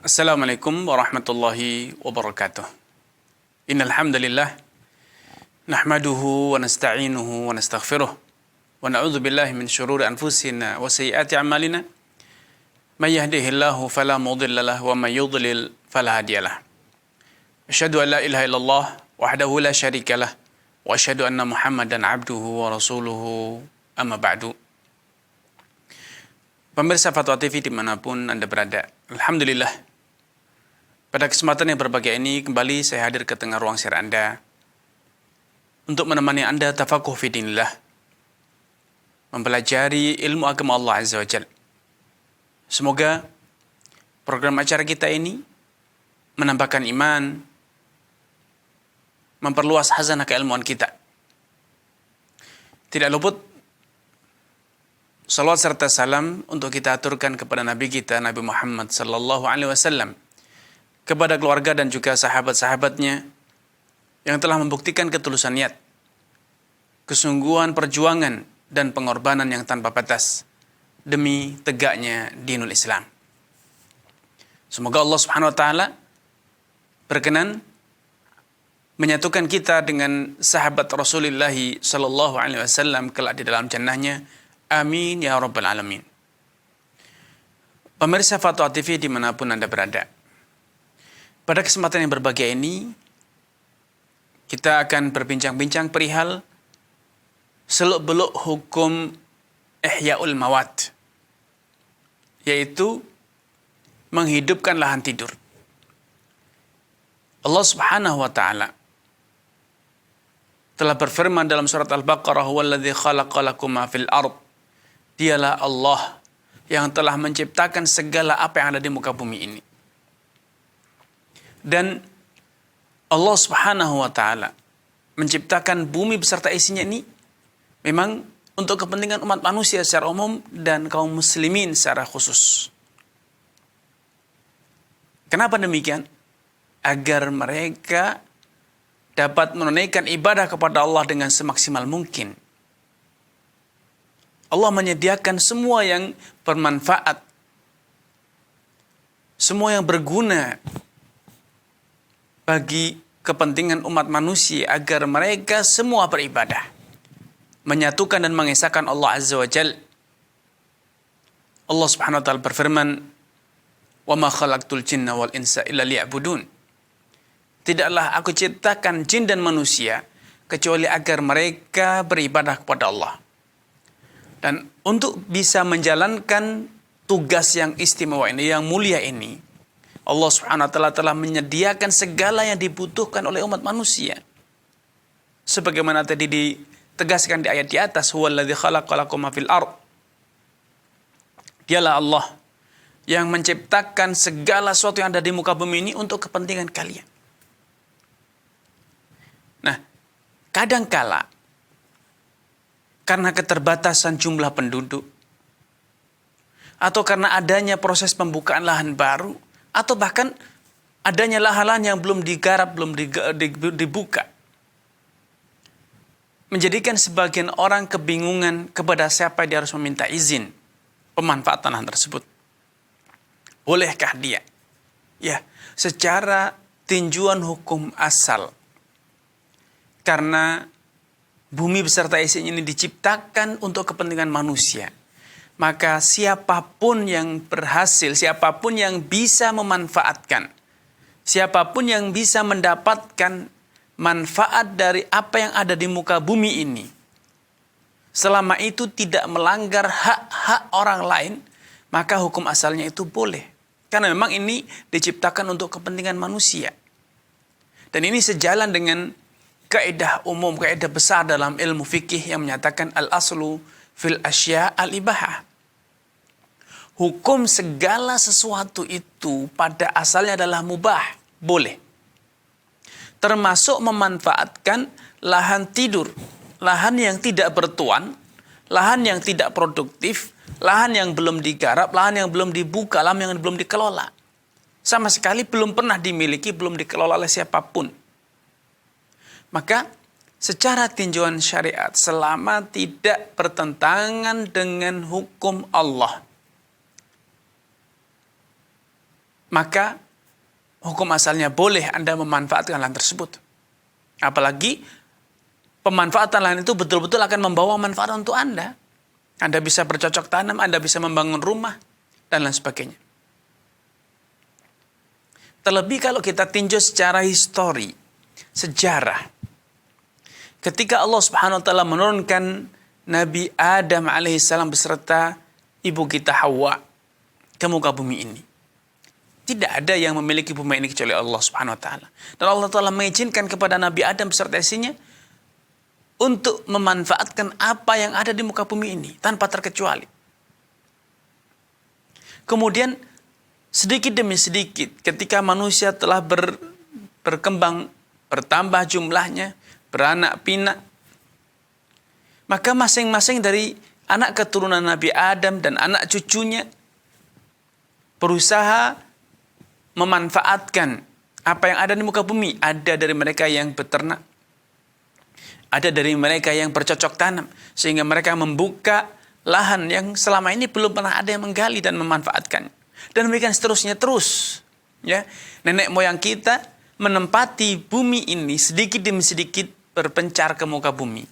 Assalamualaikum warahmatullahi wabarakatuh. Innal hamdalillah nahmaduhu wa nasta'inuhu wa nastaghfiruh wa na'udzu billahi min shururi anfusina wa sayyiati a'malina. May yahdihillahu fala mudilla lahu wa may yudlil fala hadiyalah. Asyhadu an la ilaha illallah wahdahu la syarika lah wa asyhadu anna Muhammadan abduhu wa rasuluhu amma ba'du. Pemirsa Fatwa TV dimanapun Anda berada, alhamdulillah. Pada kesempatan yang berbahagia ini, kembali saya hadir ke tengah ruang share Anda untuk menemani Anda tafakuh fi dinillah, mempelajari ilmu agama Allah Azza wa Jalla. Semoga program acara kita ini menambahkan iman, memperluas khazanah keilmuan kita. Tidak luput salawat serta salam untuk kita aturkan kepada Nabi kita, Nabi Muhammad sallallahu alaihi wasallam, kepada keluarga dan juga sahabat-sahabatnya yang telah membuktikan ketulusan niat, kesungguhan perjuangan dan pengorbanan yang tanpa batas demi tegaknya dinul Islam. Semoga Allah Subhanahu wa taala berkenan menyatukan kita dengan sahabat Rasulullah sallallahu alaihi wasallam kelak di dalam jannahnya. Amin ya rabbal alamin. Pemirsa Fatwa TV dimanapun Anda berada, pada kesempatan yang berbahagia ini, kita akan berbincang-bincang perihal seluk-beluk hukum ihya'ul mawat, yaitu menghidupkan lahan tidur. Allah Subhanahu wa taala telah berfirman dalam surat Al-Baqarah, "Huwallazi khalaqa lakum ma fil ard." Dialah Allah yang telah menciptakan segala apa yang ada di muka bumi ini. Dan Allah Subhanahu wa taala menciptakan bumi beserta isinya ini memang untuk kepentingan umat manusia secara umum dan kaum muslimin secara khusus. Kenapa demikian? Agar mereka dapat menunaikan ibadah kepada Allah dengan semaksimal mungkin. Allah menyediakan semua yang bermanfaat, semua yang berguna bagi kepentingan umat manusia agar mereka semua beribadah, menyatukan dan mengesahkan Allah Azza wa Jalla. Allah Subhanahu wa taala berfirman, "Wa ma khalaqtul jinna wal insa illa liya'budun." Tidaklah aku ciptakan jin dan manusia kecuali agar mereka beribadah kepada Allah. Dan untuk bisa menjalankan tugas yang istimewa ini, yang mulia ini, Allah Subhanahu wa taala telah menyediakan segala yang dibutuhkan oleh umat manusia. Sebagaimana tadi ditegaskan di ayat di atas, "Huwallazi khalaqalakum ma fil ard." Dialah Allah yang menciptakan segala sesuatu yang ada di muka bumi ini untuk kepentingan kalian. Nah, kadangkala karena keterbatasan jumlah penduduk, atau karena adanya proses pembukaan lahan baru, atau bahkan adanya lahan-lahan yang belum digarap, belum dibuka, menjadikan sebagian orang kebingungan kepada siapa dia harus meminta izin pemanfaatan lahan tersebut. Bolehkah dia? Ya, secara tinjuan hukum asal, karena bumi beserta isinya ini diciptakan untuk kepentingan manusia, maka siapapun yang berhasil, siapapun yang bisa memanfaatkan, siapapun yang bisa mendapatkan manfaat dari apa yang ada di muka bumi ini, selama itu tidak melanggar hak-hak orang lain, maka hukum asalnya itu boleh. Karena memang ini diciptakan untuk kepentingan manusia. Dan ini sejalan dengan kaidah umum, kaidah besar dalam ilmu fikih yang menyatakan al-aslu fil asya al-ibahah. Hukum segala sesuatu itu pada asalnya adalah mubah, boleh. Termasuk memanfaatkan lahan tidur, lahan yang tidak bertuan, lahan yang tidak produktif, lahan yang belum digarap, lahan yang belum dibuka, lahan yang belum dikelola. Sama sekali belum pernah dimiliki, belum dikelola oleh siapapun. Maka secara tinjauan syariat, selama tidak bertentangan dengan hukum Allah, maka hukum asalnya boleh Anda memanfaatkan lahan tersebut. Apalagi pemanfaatan lahan itu betul-betul akan membawa manfaat untuk Anda. Anda bisa bercocok tanam, Anda bisa membangun rumah, dan lain sebagainya. Terlebih kalau kita tinjau secara histori, sejarah. Ketika Allah Subhanahu wa taala menurunkan Nabi Adam alaihissalam beserta ibu kita Hawa ke muka bumi ini. Tidak ada yang memiliki bumi ini kecuali Allah Subhanahu wa taala. Dan Allah Taala mengizinkan kepada Nabi Adam beserta istrinya untuk memanfaatkan apa yang ada di muka bumi ini tanpa terkecuali. Kemudian sedikit demi sedikit ketika manusia telah berkembang, bertambah jumlahnya, beranak pinak, maka masing-masing dari anak keturunan Nabi Adam dan anak cucunya berusaha memanfaatkan apa yang ada di muka bumi. Ada dari mereka yang beternak, ada dari mereka yang bercocok tanam, sehingga mereka membuka lahan yang selama ini belum pernah ada yang menggali dan memanfaatkan. Dan demikian seterusnya terus. Ya, nenek moyang kita menempati bumi ini sedikit demi sedikit berpencar ke muka bumi.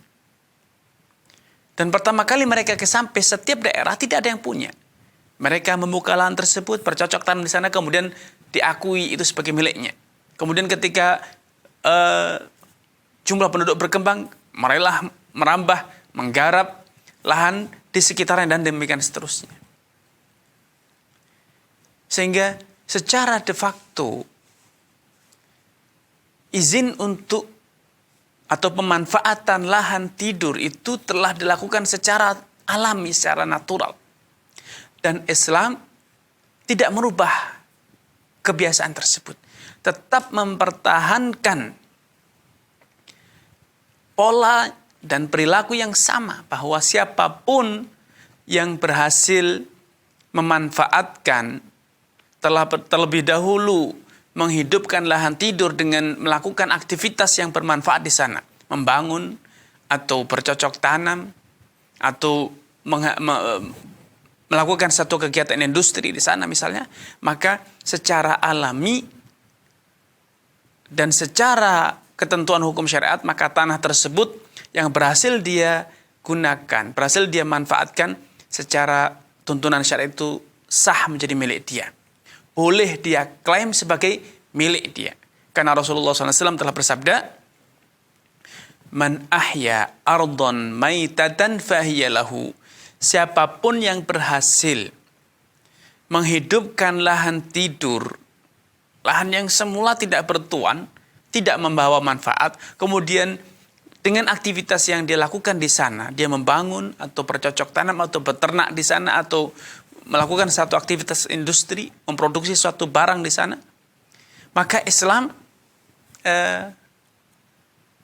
Dan pertama kali mereka sampai setiap daerah tidak ada yang punya. Mereka membuka lahan tersebut, bercocok tanam di sana, kemudian diakui itu sebagai miliknya. Kemudian ketika jumlah penduduk berkembang, mereka merambah, menggarap lahan di sekitarnya dan demikian seterusnya. Sehingga secara de facto izin untuk atau pemanfaatan lahan tidur itu telah dilakukan secara alami, secara natural. Dan Islam tidak merubah kebiasaan tersebut. Tetap mempertahankan pola dan perilaku yang sama, bahwa siapapun yang berhasil memanfaatkan terlebih dahulu menghidupkan lahan tidur dengan melakukan aktivitas yang bermanfaat di sana, membangun atau bercocok tanam atau melakukan satu kegiatan industri di sana misalnya, maka secara alami dan secara ketentuan hukum syariat, maka tanah tersebut yang berhasil dia gunakan, berhasil dia manfaatkan secara tuntunan syariat itu sah menjadi milik dia. Boleh dia klaim sebagai milik dia. Karena Rasulullah SAW telah bersabda, "Man ahya ardon maitatan fahiya lahu." Siapapun yang berhasil menghidupkan lahan tidur, lahan yang semula tidak bertuan, tidak membawa manfaat, kemudian dengan aktivitas yang dia lakukan di sana, dia membangun atau bercocok tanam atau beternak di sana atau melakukan satu aktivitas industri, memproduksi suatu barang di sana, maka Islam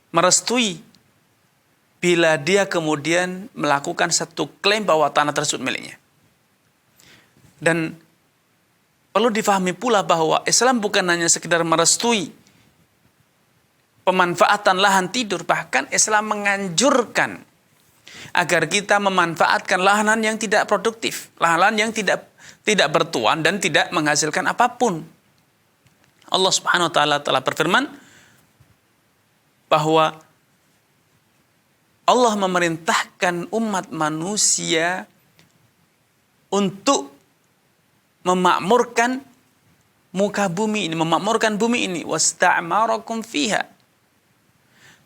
merestui bila dia kemudian melakukan satu klaim bahwa tanah tersebut miliknya. Dan perlu difahami pula bahwa Islam bukan hanya sekedar merestui pemanfaatan lahan tidur, bahkan Islam menganjurkan agar kita memanfaatkan lahan yang tidak produktif, lahan yang tidak bertuan dan tidak menghasilkan apapun. Allah Subhanahu wa taala telah berfirman bahwa Allah memerintahkan umat manusia untuk memakmurkan muka bumi ini, memakmurkan bumi ini, wasta'marakum fiha.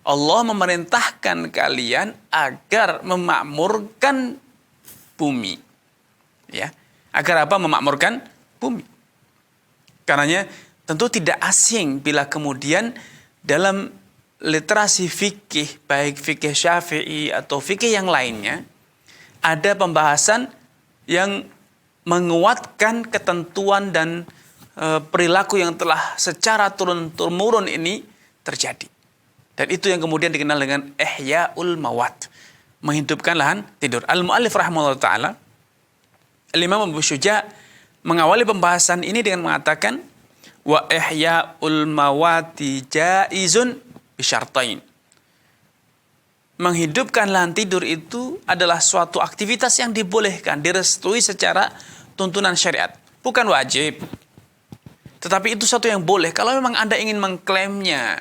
Allah memerintahkan kalian agar memakmurkan bumi. Ya, agar apa? Memakmurkan bumi. Karenanya tentu tidak asing bila kemudian dalam literasi fikih, baik fikih Syafi'i atau fikih yang lainnya, ada pembahasan yang menguatkan ketentuan dan perilaku yang telah secara turun-temurun ini terjadi. Dan itu yang kemudian dikenal dengan ihya'ul mawat, menghidupkan lahan tidur. Al-Mu'allif rahimahullah ta'ala, Al-Imam Abu Syuja' mengawali pembahasan ini dengan mengatakan, wa ihya'ul mawati jaizun bisyartain. Menghidupkan lahan tidur itu adalah suatu aktivitas yang dibolehkan, direstui secara tuntunan syariat. Bukan wajib. Tetapi itu satu yang boleh. Kalau memang Anda ingin mengklaimnya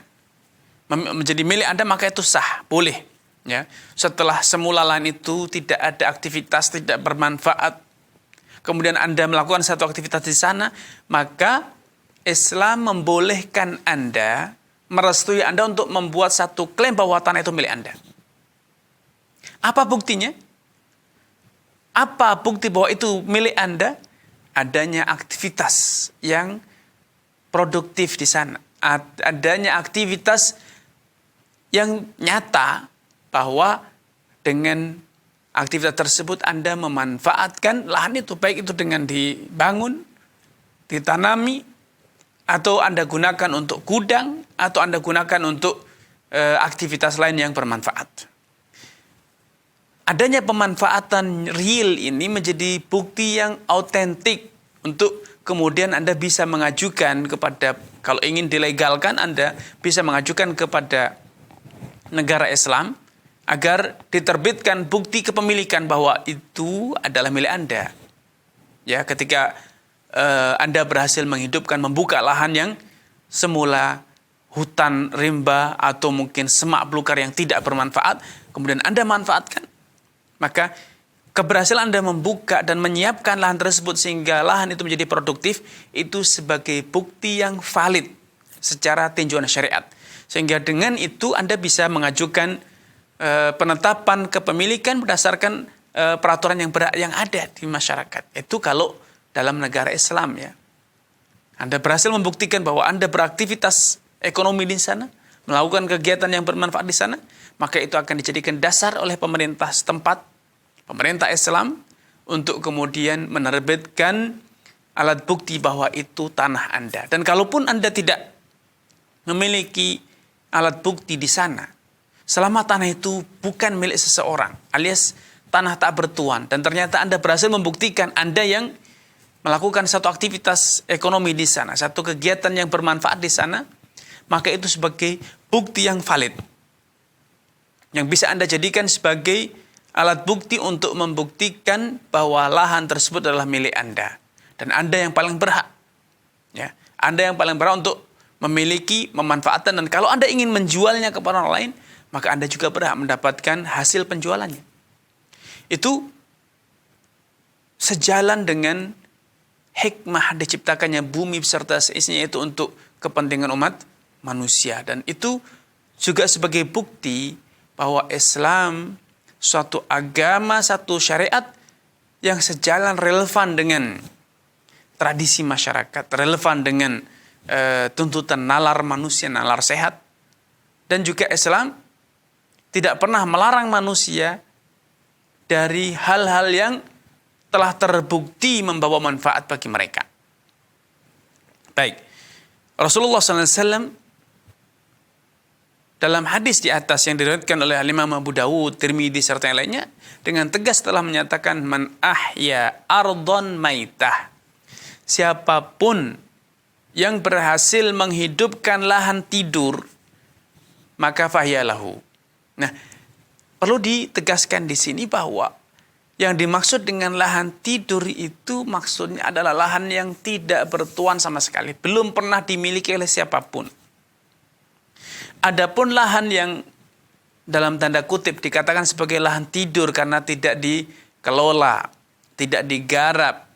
menjadi milik Anda, maka itu sah, boleh. Ya, setelah semula lahan itu tidak ada aktivitas, tidak bermanfaat, kemudian Anda melakukan satu aktivitas di sana, maka Islam membolehkan Anda, merestui Anda untuk membuat satu klaim bahwa tanah itu milik Anda. Apa buktinya? Apa bukti bahwa itu milik Anda? Adanya aktivitas yang produktif di sana. Adanya aktivitas yang nyata bahwa dengan aktivitas tersebut Anda memanfaatkan lahan itu, baik itu dengan dibangun, ditanami, atau Anda gunakan untuk gudang, atau Anda gunakan untuk aktivitas lain yang bermanfaat. Adanya pemanfaatan real ini menjadi bukti yang autentik untuk kemudian Anda bisa mengajukan kepada, kalau ingin dilegalkan, Anda bisa mengajukan kepada negara Islam agar diterbitkan bukti kepemilikan bahwa itu adalah milik Anda. Ya, ketika Anda berhasil menghidupkan, membuka lahan yang semula hutan rimba atau mungkin semak belukar yang tidak bermanfaat, kemudian Anda manfaatkan, maka keberhasilan Anda membuka dan menyiapkan lahan tersebut sehingga lahan itu menjadi produktif, itu sebagai bukti yang valid secara tinjauan syariat. Sehingga dengan itu Anda bisa mengajukan penetapan kepemilikan berdasarkan peraturan yang ada di masyarakat. Itu kalau dalam negara Islam, ya. Anda berhasil membuktikan bahwa Anda beraktivitas ekonomi di sana, melakukan kegiatan yang bermanfaat di sana, maka itu akan dijadikan dasar oleh pemerintah setempat, pemerintah Islam, untuk kemudian menerbitkan alat bukti bahwa itu tanah Anda. Dan kalaupun Anda tidak memiliki alat bukti di sana, selama tanah itu bukan milik seseorang, alias tanah tak bertuan, dan ternyata Anda berhasil membuktikan Anda yang melakukan satu aktivitas ekonomi di sana, satu kegiatan yang bermanfaat di sana, maka itu sebagai bukti yang valid, yang bisa Anda jadikan sebagai alat bukti untuk membuktikan bahwa lahan tersebut adalah milik Anda. Dan Anda yang paling berhak. Ya, Anda yang paling berhak untuk memiliki, memanfaatkan. Dan kalau Anda ingin menjualnya kepada orang lain, maka Anda juga berhak mendapatkan hasil penjualannya. Itu sejalan dengan hikmah diciptakannya bumi beserta seisinya itu untuk kepentingan umat manusia. Dan itu juga sebagai bukti bahwa Islam suatu agama, satu syariat yang sejalan, relevan dengan tradisi masyarakat, relevan dengan tuntutan nalar manusia, nalar sehat. Dan juga Islam tidak pernah melarang manusia dari hal-hal yang telah terbukti membawa manfaat bagi mereka. Baik, Rasulullah SAW dalam hadis di atas yang diriwayatkan oleh Imam Abu Dawud, Tirmidzi serta yang lainnya, dengan tegas telah menyatakan man ahya ardon maitah. Siapapun yang berhasil menghidupkan lahan tidur, maka fahyalahu. Nah, perlu ditegaskan di sini bahwa yang dimaksud dengan lahan tidur itu maksudnya adalah lahan yang tidak bertuan sama sekali, belum pernah dimiliki oleh siapapun. Adapun lahan yang dalam tanda kutip dikatakan sebagai lahan tidur karena tidak dikelola, tidak digarap,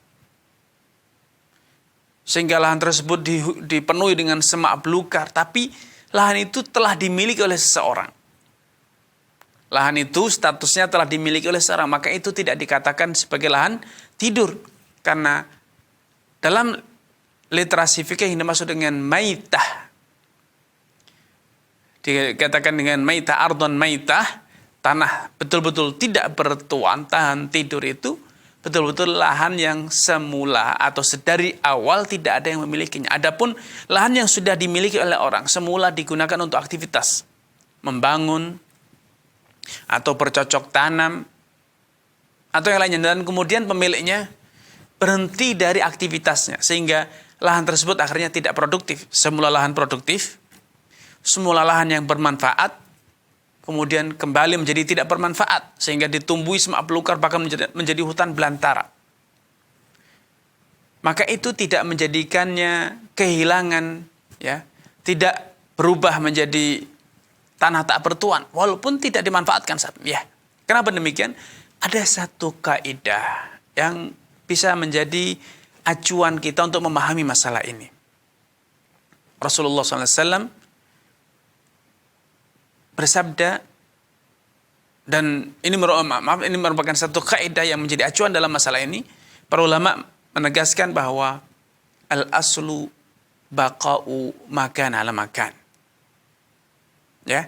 sehingga lahan tersebut dipenuhi dengan semak belukar, tapi lahan itu telah dimiliki oleh seseorang. Lahan itu statusnya telah dimiliki oleh seseorang, maka itu tidak dikatakan sebagai lahan tidur. Karena dalam literasi fikih yang dimaksud dengan maitah, dikatakan dengan maitah, ardon maitah, tanah betul-betul tidak bertuan, tahan tidur itu betul-betul lahan yang semula atau sedari awal tidak ada yang memilikinya. Adapun lahan yang sudah dimiliki oleh orang, semula digunakan untuk aktivitas membangun atau bercocok tanam atau yang lainnya, dan kemudian pemiliknya berhenti dari aktivitasnya sehingga lahan tersebut akhirnya tidak produktif. Semula lahan produktif, semula lahan yang bermanfaat, kemudian kembali menjadi tidak bermanfaat sehingga ditumbuhi semak belukar, bahkan menjadi hutan belantara. Maka itu tidak menjadikannya kehilangan, ya, tidak berubah menjadi tanah tak bertuan walaupun tidak dimanfaatkan saat. Ya. Kenapa demikian? Ada satu kaidah yang bisa menjadi acuan kita untuk memahami masalah ini. Rasulullah SAW bersabda, dan ini merupakan satu kaidah yang menjadi acuan dalam masalah ini. Para ulama menegaskan bahwa al-aslu baqa'u makan ala makan. Ya.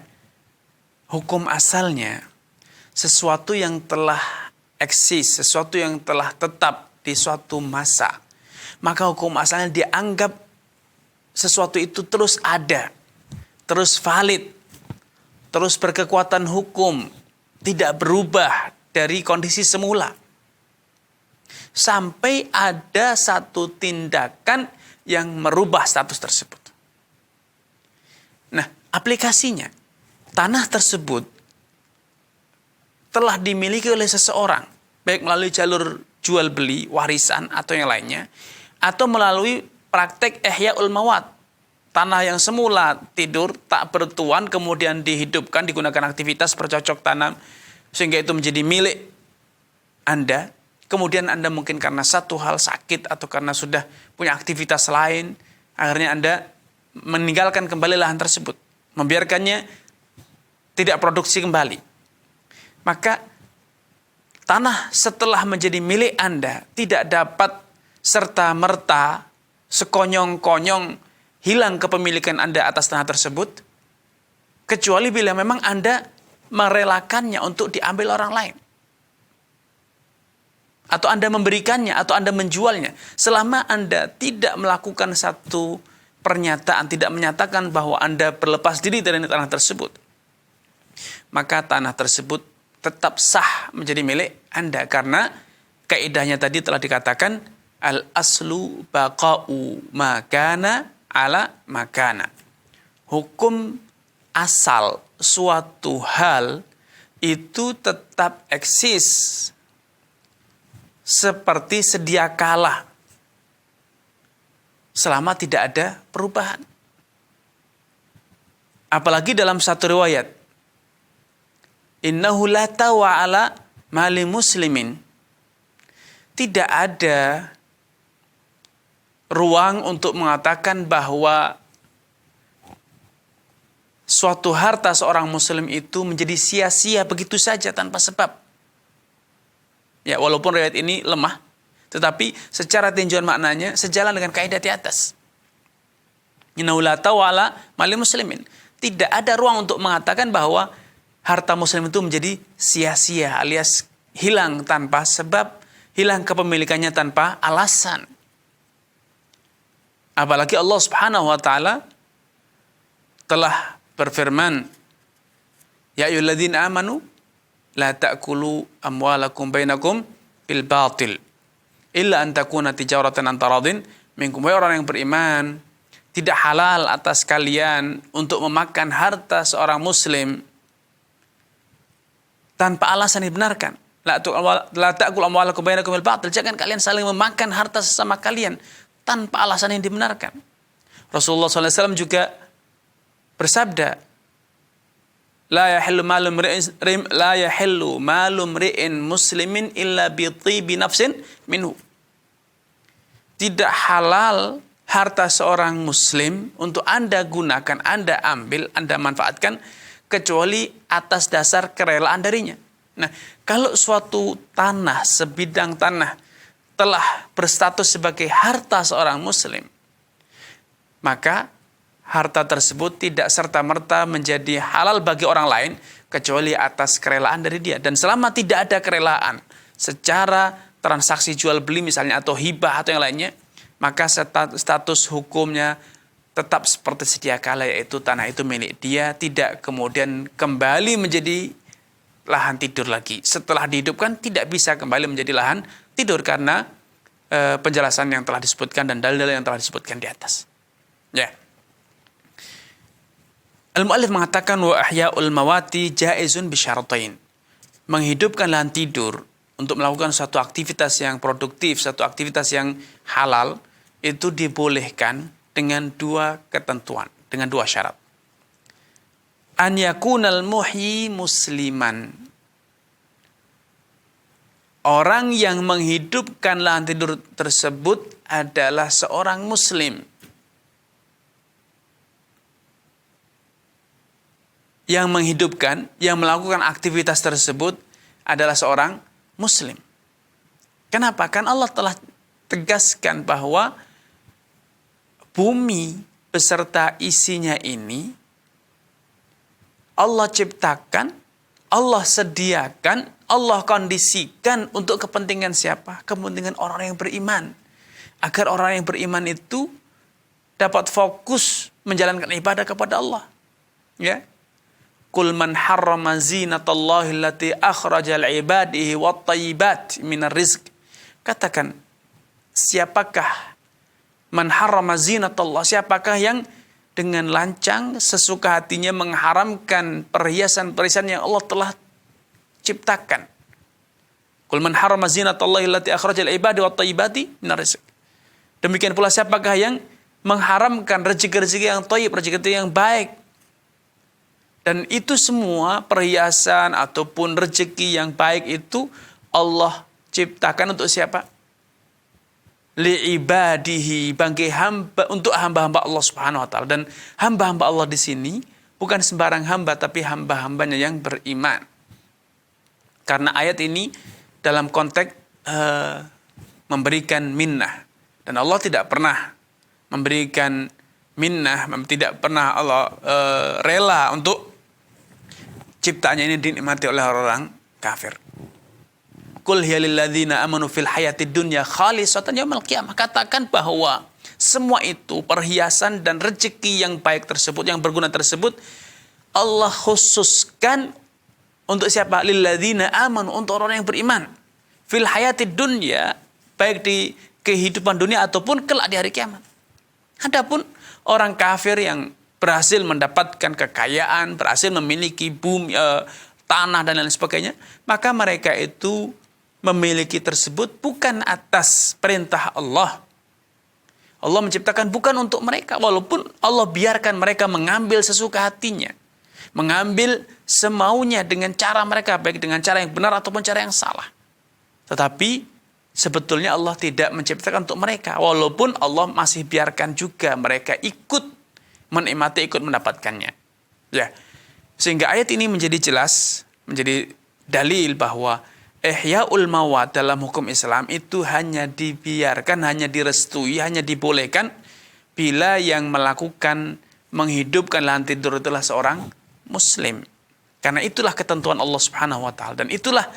Hukum asalnya sesuatu yang telah eksis, sesuatu yang telah tetap di suatu masa, maka hukum asalnya dianggap sesuatu itu terus ada, terus valid, terus berkekuatan hukum, tidak berubah dari kondisi semula. Sampai ada satu tindakan yang merubah status tersebut. Nah, aplikasinya, tanah tersebut telah dimiliki oleh seseorang, baik melalui jalur jual beli, warisan, atau yang lainnya, atau melalui praktek ihya'ul mawat. Tanah yang semula tidur, tak bertuan, kemudian dihidupkan, digunakan aktivitas bercocok tanam, sehingga itu menjadi milik Anda. Kemudian Anda mungkin karena satu hal sakit, atau karena sudah punya aktivitas lain, akhirnya Anda meninggalkan kembali lahan tersebut, membiarkannya tidak produksi kembali. Maka tanah setelah menjadi milik Anda tidak dapat serta-merta sekonyong-konyong hilang kepemilikan Anda atas tanah tersebut, kecuali bila memang Anda merelakannya untuk diambil orang lain. Atau Anda memberikannya, atau Anda menjualnya. Selama Anda tidak melakukan satu pernyataan, tidak menyatakan bahwa Anda berlepas diri dari tanah tersebut, maka tanah tersebut tetap sah menjadi milik Anda. Karena kaidahnya tadi telah dikatakan, al-aslu baqa'u makana ala makana. Hukum asal suatu hal itu tetap eksis seperti sedia kala selama tidak ada perubahan. Apalagi dalam satu riwayat, innahu la tawa ala mali muslimin. Tidak ada ruang untuk mengatakan bahwa suatu harta seorang muslim itu menjadi sia-sia begitu saja tanpa sebab. Ya, walaupun riwayat ini lemah, tetapi secara tinjauan maknanya sejalan dengan kaidah di atas. Innahu la tawa ala mali muslimin. Tidak ada ruang untuk mengatakan bahwa harta muslim itu menjadi sia-sia, alias hilang tanpa sebab, hilang kepemilikannya tanpa alasan. Apalagi Allah Subhanahu wa taala telah berfirman, ya ayyuhalladzina amanu la ta'kulu amwalakum bainakum bil batil illa an takuna tijaratan an taradin minkum. Wahai orang yang beriman, tidak halal atas kalian untuk memakan harta seorang muslim tanpa alasan yang dibenarkan. La ta'kulu amwalakum bainakum bil batil. Jangan kalian saling memakan harta sesama kalian tanpa alasan yang dibenarkan. Rasulullah SAW juga bersabda, la yahillu malu mri'in muslimin illa bi tibi nafsin minhu. Tidak halal harta seorang muslim untuk Anda gunakan, Anda ambil, Anda manfaatkan, kecuali atas dasar kerelaan darinya. Nah, kalau suatu tanah, sebidang tanah telah berstatus sebagai harta seorang muslim, maka harta tersebut tidak serta-merta menjadi halal bagi orang lain kecuali atas kerelaan dari dia. Dan selama tidak ada kerelaan secara transaksi jual beli misalnya, atau hibah atau yang lainnya, maka status hukumnya tetap seperti sedia kala, yaitu tanah itu milik dia, tidak kemudian kembali menjadi lahan tidur lagi. Setelah dihidupkan tidak bisa kembali menjadi lahan tidur karena penjelasan yang telah disebutkan dan dalil-dalil yang telah disebutkan di atas. Ya. Al-Mu'allif mengatakan wa ahya'ul mawati jaizun bisyaratain. Menghidupkan lahan tidur untuk melakukan suatu aktivitas yang produktif, suatu aktivitas yang halal, itu dibolehkan dengan dua ketentuan, dengan dua syarat. An yakunal muhyi musliman. Orang yang menghidupkan lahan tidur tersebut adalah seorang muslim. Yang menghidupkan, yang melakukan aktivitas tersebut adalah seorang muslim. Kenapa? Kan Allah telah tegaskan bahwa bumi beserta isinya ini Allah ciptakan, Allah sediakan, Allah kondisikan untuk kepentingan siapa? Kepentingan orang yang beriman. Agar orang yang beriman itu dapat fokus menjalankan ibadah kepada Allah. Ya. Qul man harrama zinatallahi allati akhraja li'ibadihi wat-thayyibat minar rizq. Katakan, siapakah man harrama zinatallah? Siapakah yang dengan lancang sesuka hatinya mengharamkan perhiasan-perhiasan yang Allah telah ciptakan? Qul man harrama zinatallahi allati akhraja li'ibadihi wat-thayyibati minar rizq. Demikian pula siapakah yang mengharamkan rezeki-rezeki yang thayyib, rezeki yang baik. Dan itu semua perhiasan ataupun rezeki yang baik itu Allah ciptakan untuk siapa? Li'ibadihi, bagi hamba, untuk hamba-hamba Allah Subhanahu wa taala. Dan hamba-hamba Allah di sini bukan sembarang hamba, tapi hamba-hambanya yang beriman. Karena ayat ini dalam konteks memberikan minnah. Dan Allah tidak pernah memberikan minnah, tidak pernah Allah rela untuk ciptaannya ini dinikmati oleh orang kafir. Qul hiya lil ladzina amanu fil hayatid dunya khalisatan yaumil qiyamah. Katakan bahwa semua itu perhiasan dan rezeki yang baik tersebut, yang berguna tersebut, Allah khususkan untuk siapa? Lil ladzina amanu, untuk orang yang beriman. Fil hayatid dunya, baik di kehidupan dunia ataupun kelak di hari kiamat. Adapun orang kafir yang berhasil mendapatkan kekayaan, berhasil memiliki bumi, tanah dan lain sebagainya, maka mereka itu memiliki tersebut bukan atas perintah Allah. Allah menciptakan bukan untuk mereka, walaupun Allah biarkan mereka mengambil sesuka hatinya, mengambil semaunya dengan cara mereka, baik dengan cara yang benar ataupun cara yang salah. Tetapi sebetulnya Allah tidak menciptakan untuk mereka, walaupun Allah masih biarkan juga mereka ikut menikmati, ikut mendapatkannya. Ya. Sehingga ayat ini menjadi jelas, menjadi dalil bahwa ihya'ul mawat dalam hukum Islam itu hanya dibiarkan, hanya direstui, hanya dibolehkan bila yang melakukan menghidupkan lahan tidur itulah seorang muslim. Karena itulah ketentuan Allah Subhanahu wa taala, dan itulah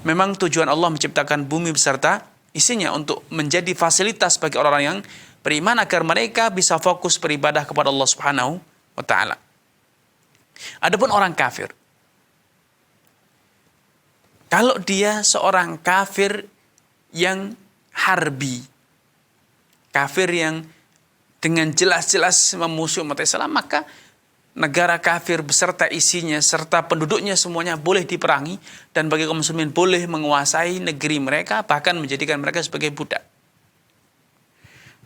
memang tujuan Allah menciptakan bumi beserta isinya untuk menjadi fasilitas bagi orang-orang yang beriman agar mereka bisa fokus beribadah kepada Allah Subhanahu wa taala. Adapun orang kafir, kalau dia seorang kafir yang harbi, kafir yang dengan jelas-jelas memusuhi umat Islam, maka negara kafir beserta isinya serta penduduknya semuanya boleh diperangi, dan bagi kaum muslimin boleh menguasai negeri mereka, bahkan menjadikan mereka sebagai budak.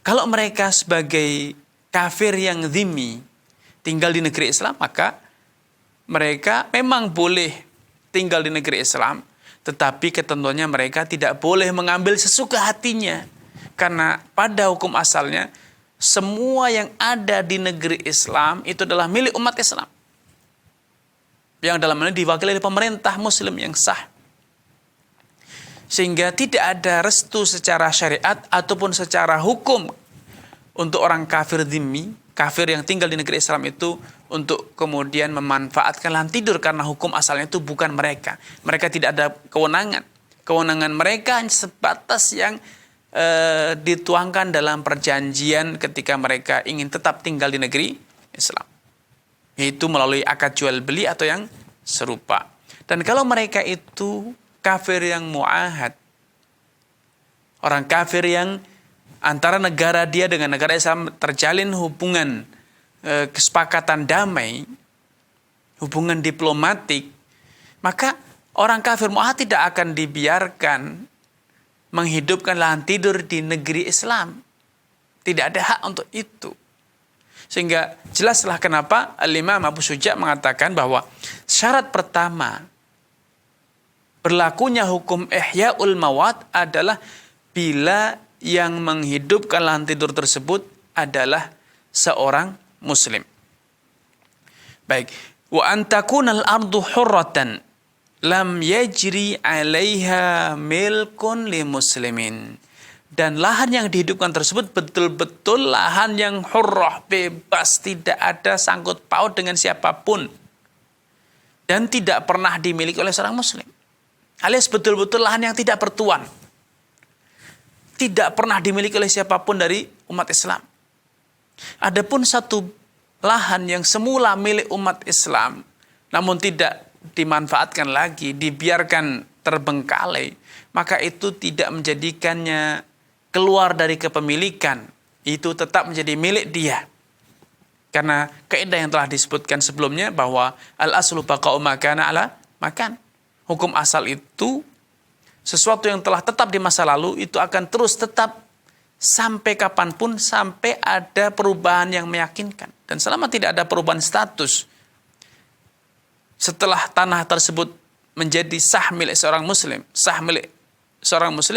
Kalau mereka sebagai kafir yang dhimmi tinggal di negeri Islam, maka mereka memang boleh tinggal di negeri Islam, tetapi ketentuannya mereka tidak boleh mengambil sesuka hatinya. Karena pada hukum asalnya, semua yang ada di negeri Islam itu adalah milik umat Islam, yang dalam ini diwakili oleh pemerintah muslim yang sah. Sehingga tidak ada restu secara syariat ataupun secara hukum untuk orang kafir dhimmi, kafir yang tinggal di negeri Islam itu, untuk kemudian memanfaatkan lahan tidur, karena hukum asalnya itu bukan mereka. Mereka tidak ada kewenangan. Kewenangan mereka hanya sebatas yang dituangkan dalam perjanjian ketika mereka ingin tetap tinggal di negeri Islam, yaitu melalui akad jual beli atau yang serupa. Dan kalau mereka itu kafir yang mu'ahad, orang kafir yang antara negara dia dengan negara Islam terjalin hubungan kesepakatan damai, hubungan diplomatik, maka orang kafir mu'ahad tidak akan dibiarkan menghidupkan lahan tidur di negeri Islam. Tidak ada hak untuk itu. Sehingga jelaslah kenapa Al-Imam Abu Syuja mengatakan bahwa syarat pertama berlakunya hukum Ihya'ul Mawat adalah bila yang menghidupkan lahan tidur tersebut adalah seorang muslim. Baik, wa antakunal ardu hurratan lam yajri 'alaiha milkun li muslimin. Dan lahan yang dihidupkan tersebut betul-betul lahan yang hurrah, bebas, tidak ada sangkut paut dengan siapapun. Dan tidak pernah dimiliki oleh seorang muslim. Alias betul-betul lahan yang tidak bertuan. Tidak pernah dimiliki oleh siapapun dari umat Islam. Adapun satu lahan yang semula milik umat Islam, namun tidak dimanfaatkan lagi, dibiarkan terbengkalai, maka itu tidak menjadikannya keluar dari kepemilikan, itu tetap menjadi milik dia. Karena kaidah yang telah disebutkan sebelumnya bahwa al-aslu baqa'u ma kana ala makan. Hukum asal itu sesuatu yang telah tetap di masa lalu itu akan terus tetap sampai kapanpun, sampai ada perubahan yang meyakinkan. Dan selama tidak ada perubahan status, setelah tanah tersebut menjadi sah milik seorang muslim,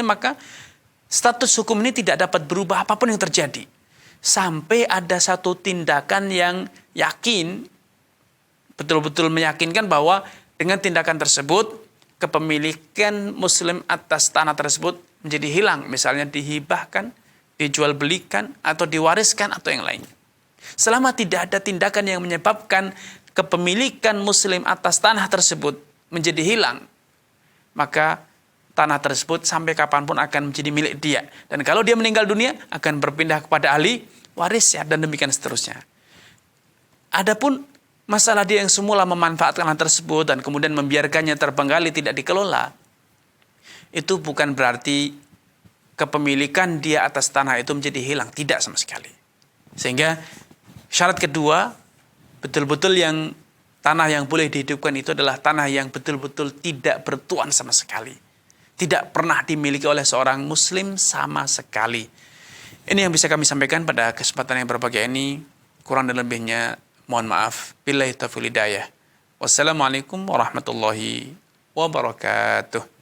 maka status hukum ini tidak dapat berubah apapun yang terjadi. Sampai ada satu tindakan yang yakin, betul-betul meyakinkan bahwa dengan tindakan tersebut, kepemilikan muslim atas tanah tersebut menjadi hilang. Misalnya dihibahkan, dijual belikan, atau diwariskan, atau yang lainnya. Selama tidak ada tindakan yang menyebabkan kepemilikan muslim atas tanah tersebut menjadi hilang, maka tanah tersebut sampai kapanpun akan menjadi milik dia. Dan kalau dia meninggal dunia, akan berpindah kepada ahli waris, ya, dan demikian seterusnya. Adapun masalah dia yang semula memanfaatkan lahan tersebut dan kemudian membiarkannya terbengkalai tidak dikelola, itu bukan berarti kepemilikan dia atas tanah itu menjadi hilang. Tidak sama sekali. Sehingga syarat kedua, betul-betul yang tanah yang boleh dihidupkan itu adalah tanah yang betul-betul tidak bertuan sama sekali. Tidak pernah dimiliki oleh seorang muslim sama sekali. Ini yang bisa kami sampaikan pada kesempatan yang berbahagia ini. Kurang dan lebihnya mohon maaf. Billahi taufiq hidayah. Wassalamualaikum warahmatullahi wabarakatuh.